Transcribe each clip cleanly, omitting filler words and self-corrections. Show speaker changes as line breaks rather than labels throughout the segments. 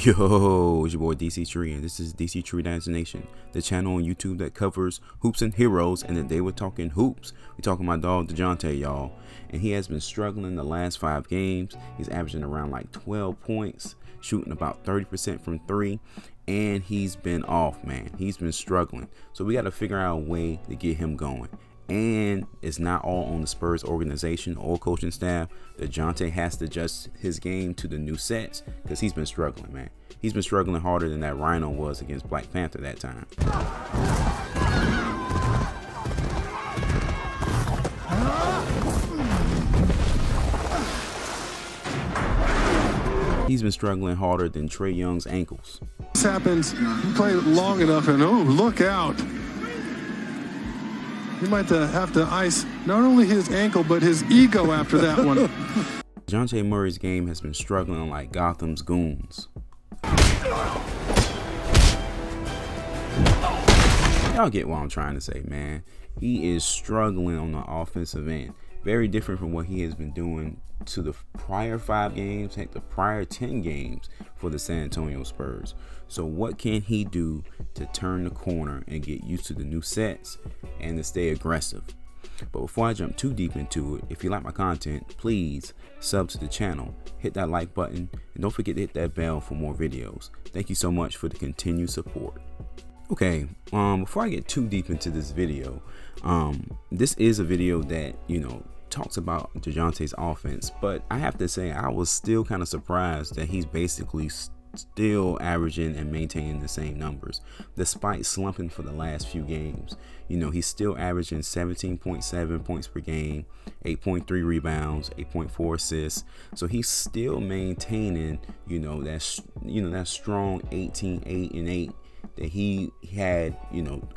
Yo, it's your boy Dctree, and this is Dctree-Nation, the channel on YouTube that covers hoops and heroes. And today we're talking hoops. We're talking my dog Dctree, y'all, and he has been struggling the last 5 games. He's averaging around like 12 points, shooting about 30% from 3, and he's been off, man. He's been struggling, so we got to figure out a way to get him going. And it's not all on the Spurs organization or coaching staff. Dctree has to adjust his game to the new sets because he's been struggling, man. He's been struggling harder than that Rhino was against Black Panther that time. He's been struggling harder than Trae Young's ankles.
This happens, you play long enough and oh, look out. You might have to ice not only his ankle, but his ego after that one.
Dejounte Murray's game has been struggling like Gotham's goons. Y'all get what I'm trying to say, man. He is struggling on the offensive end. Very different from what he has been doing to the prior 5 games, heck, the prior 10 games for the San Antonio Spurs. So what can he do to turn the corner and get used to the new sets and to stay aggressive? But before I jump too deep into it, if you like my content, please sub to the channel, hit that like button, and don't forget to hit that bell for more videos. Thank you so much for the continued support. Okay, before I get too deep into this video, this is a video that, talks about Dejounte's offense, but I have to say I was still kind of surprised that he's basically still averaging and maintaining the same numbers despite slumping for the last few games. He's still averaging 17.7 points per game, 8.3 rebounds, 8.4 assists. So he's still maintaining, that strong 18, 8, and 8 that he had,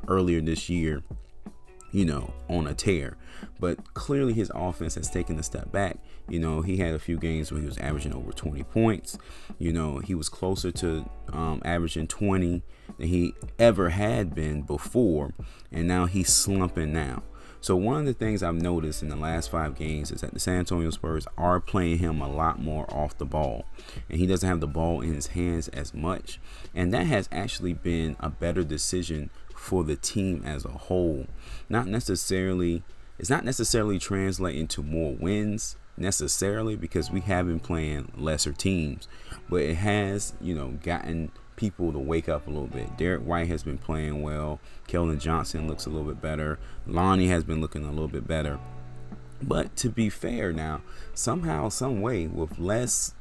earlier this year, on a tear. But clearly his offense has taken a step back. He had a few games where he was averaging over 20 points. He was closer to averaging 20 than he ever had been before, and now he's slumping now. So one of the things I've noticed in the last 5 games is that the San Antonio Spurs are playing him a lot more off the ball, and he doesn't have the ball in his hands as much, and that has actually been a better decision for the team as a whole. It's not necessarily translating to more wins necessarily, because we have been playing lesser teams, but it has, gotten people to wake up a little bit. Derek White has been playing well. Keldon Johnson looks a little bit better. Lonnie has been looking a little bit better. But to be fair now, somehow, some way, with less,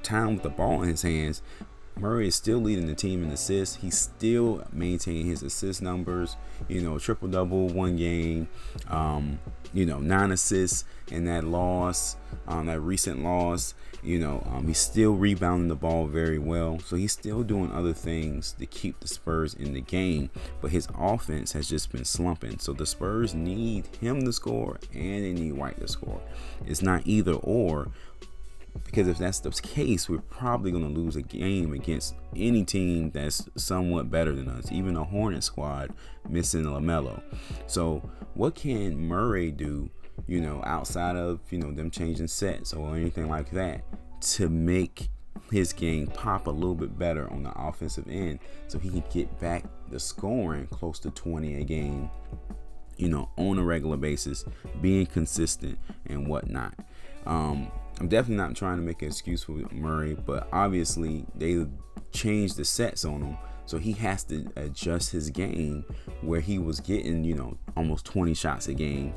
time with the ball in his hands, Murray is still leading the team in assists. He's still maintaining his assist numbers, triple-double one game, 9 assists in that loss, that recent loss. He's still rebounding the ball very well. So he's still doing other things to keep the Spurs in the game. But his offense has just been slumping. So the Spurs need him to score and they need White to score. It's not either or. Because if that's the case, we're probably going to lose a game against any team that's somewhat better than us, even a Hornet squad missing LaMelo. So what can Murray do, outside of, them changing sets or anything like that, to make his game pop a little bit better on the offensive end so he can get back the scoring close to 20 a game, on a regular basis, being consistent and whatnot. I'm definitely not trying to make an excuse for Murray, but obviously they changed the sets on him, so he has to adjust his game where he was getting, almost 20 shots a game,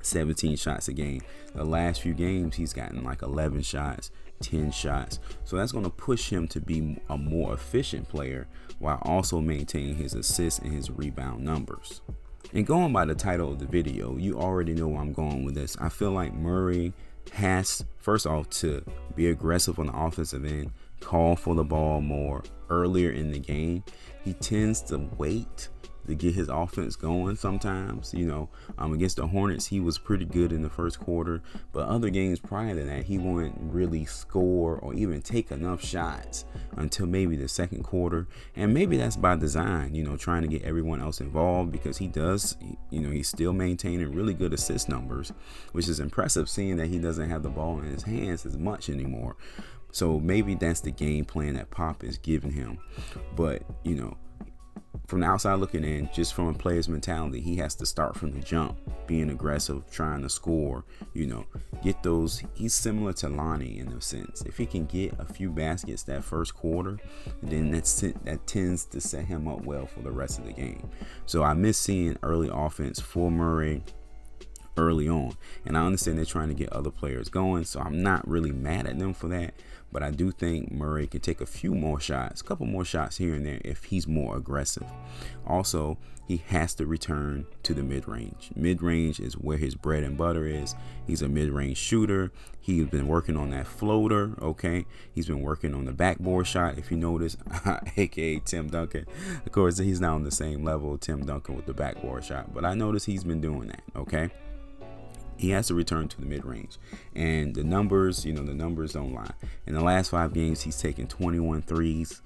17 shots a game. The last few games he's gotten like 11 shots, 10 shots. So that's going to push him to be a more efficient player while also maintaining his assists and his rebound numbers. And going by the title of the video, you already know where I'm going with this. I feel like Murray has, first off, to be aggressive on the offensive end, call for the ball more earlier in the game. He tends to wait to get his offense going sometimes. Against the Hornets, he was pretty good in the first quarter, but other games prior to that, he wouldn't really score or even take enough shots until maybe the second quarter. And maybe that's by design, trying to get everyone else involved, because he does, he's still maintaining really good assist numbers, which is impressive seeing that he doesn't have the ball in his hands as much anymore. So maybe that's the game plan that Pop is giving him. But, from the outside looking in, just from a player's mentality, he has to start from the jump, being aggressive, trying to score, get those. He's similar to Lonnie in a sense. If he can get a few baskets that first quarter, then that tends to set him up well for the rest of the game. So I miss seeing early offense for Murray early on, and I understand they're trying to get other players going, so I'm not really mad at them for that. But I do think Murray can take a couple more shots here and there if he's more aggressive. Also, he has to return to the mid-range. Mid-range is where his bread and butter is. He's a mid-range shooter. He's been working on that floater, okay? He's been working on the backboard shot, if you notice, aka Tim Duncan. Of course, he's not on the same level of Tim Duncan with the backboard shot, but I noticed he's been doing that, okay? He has to return to the mid-range, and the numbers don't lie. In the last 5 games, he's taken 21 threes.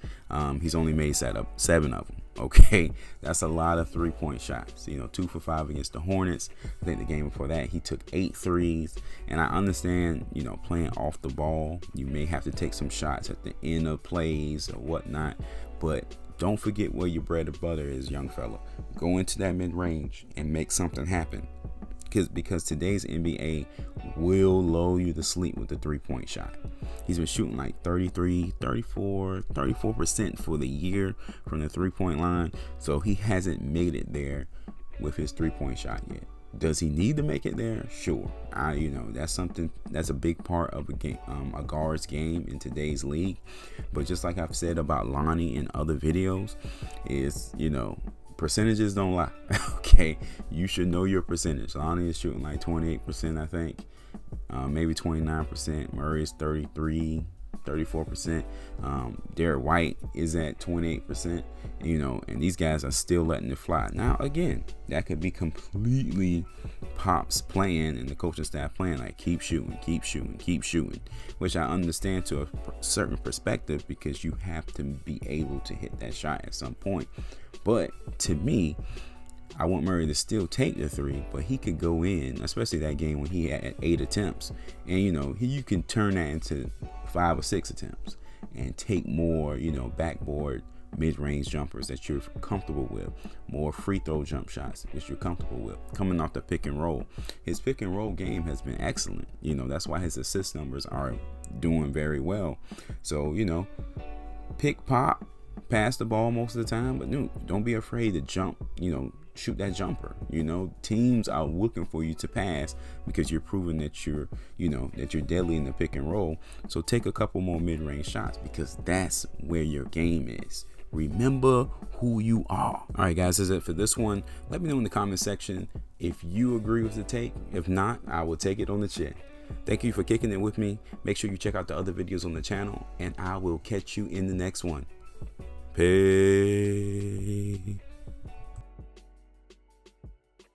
He's only made 7 of them. Okay, that's a lot of 3-point shots. 2 for 5 against the Hornets. I think the game before that, he took 8 threes. And I understand, playing off the ball, you may have to take some shots at the end of plays or whatnot, but don't forget where your bread and butter is, young fella. Go into that mid-range and make something happen. Because today's NBA will lull you to sleep with the 3-point shot. He's been shooting like 34% for the year from the 3-point line. So he hasn't made it there with his 3-point shot yet. Does he need to make it there? Sure. That's a big part of a game, a guard's game in today's league. But just like I've said about Lonnie in other videos, is percentages don't lie. Okay, you should know your percentage. Lonnie is shooting like 28%, I think, maybe 29%. Murray is 34%. Derek White is at 28%. And these guys are still letting it fly. Now, again, that could be completely Pop's plan and the coaching staff plan, like keep shooting, which I understand to a certain perspective, because you have to be able to hit that shot at some point. But to me, I want Murray to still take the 3, but he could go in, especially that game when he had 8 attempts. And, you can turn that into 5 or 6 attempts and take more, backboard mid-range jumpers that you're comfortable with, more free throw jump shots that you're comfortable with, coming off the pick and roll. His pick and roll game has been excellent. That's why his assist numbers are doing very well. So, pick Pop, pass the ball most of the time, but don't be afraid to jump, shoot that jumper. Teams are looking for you to pass because you're proving that you're deadly in the pick and roll. So take a couple more mid-range shots, because that's where your game is. Remember who you are. All right, guys, that's it for this one. Let me know in the comment section if you agree with the take. If not, I will take it on the chin. Thank you for kicking it with me. Make sure you check out the other videos on the channel, and I will catch you in the next one. Peace.